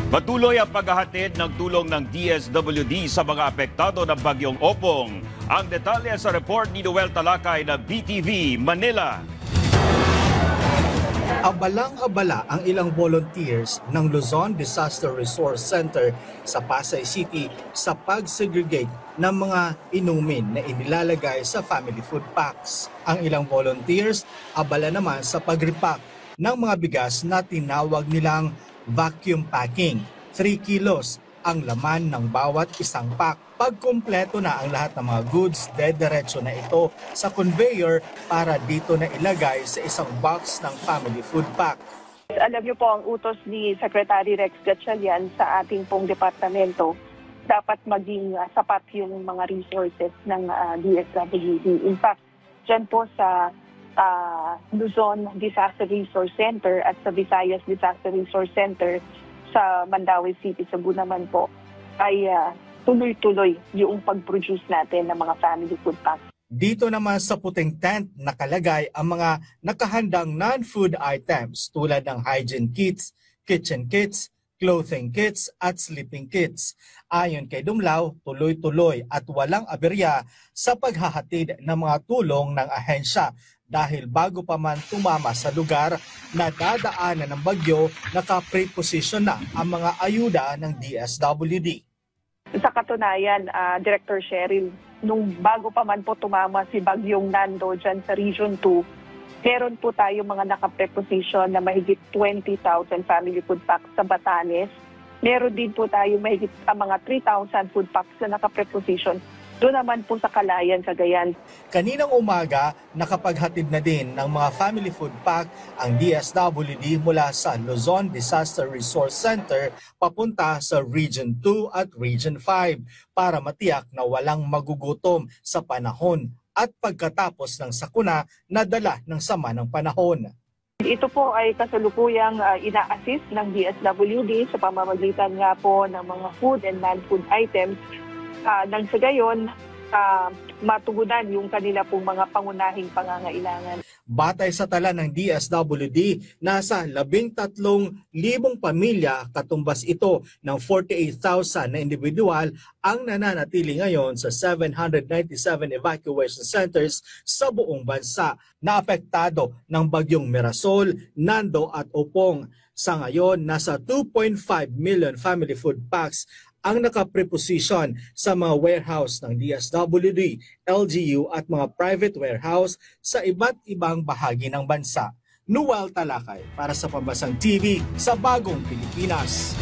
Patuloy ang paghahatid ng tulong ng DSWD sa mga apektado ng bagyong Opong. Ang detalye sa report ni Noel Talakay ng BTV Manila. Abalang-abala ang ilang volunteers ng Luzon Disaster Resource Center sa Pasay City sa pag-segregate ng mga inumin na inilalagay sa family food packs. Ang ilang volunteers abala naman sa pag-repack ng mga bigas na tinawag nilang vacuum packing. 3 kilos ang laman ng bawat isang pack. Pag kumpleto na ang lahat ng mga goods, dediretso na ito sa conveyor para dito na ilagay sa isang box ng family food pack. Alam niyo po ang utos ni Secretary Rex Gatchalian sa ating pong departamento, dapat maging sapat yung mga resources ng DSWD. In fact, dyan po sa Luzon Disaster Resource Center at sa Visayas Disaster Resource Center sa Mandaue City, Cebu naman po, ay tuloy-tuloy yung pag-produce natin ng mga family food packs. Dito naman sa puting tent nakalagay ang mga nakahandang non-food items tulad ng hygiene kits, kitchen kits, clothing kits at sleeping kits. Ayon kay Dumlao, tuloy-tuloy at walang aberya sa paghahatid ng mga tulong ng ahensya dahil bago pa man tumama sa lugar na dadaanan ng bagyo, naka-preposition na ang mga ayuda ng DSWD. Sa katunayan, Director Cheryl, nung bago pa man po tumama si Bagyong Nando dyan sa Region 2, meron po tayo mga naka-preposition na mahigit 20,000 family food packs sa Batanes. Meron din po tayo mahigit mga 3,000 food packs na naka-preposition doon naman po sa Kalayan, Cagayan. Kaninang umaga, nakapaghatid na din ng mga family food pack ang DSWD mula sa Luzon Disaster Resource Center papunta sa Region 2 at Region 5 para matiyak na walang magugutom sa panahon at pagkatapos ng sakuna na dala ng sama ng panahon. Ito po ay kasalukuyang ina-assist ng DSWD sa pamamagitan nga po ng mga food and non-food items nang sa gayon, matugunan yung kanila pong mga pangunahing pangangailangan. Batay sa tala ng DSWD, nasa 13,000 pamilya katumbas ito ng 48,000 na individual ang nananatili ngayon sa 797 evacuation centers sa buong bansa na apektado ng bagyong Mirasol, Nando at Opong. Sa ngayon, nasa 2.5 million family food packs ang nakapreposition sa mga warehouse ng DSWD, LGU at mga private warehouse sa iba't ibang bahagi ng bansa. Noel Talakay para sa Pambasang TV sa Bagong Pilipinas.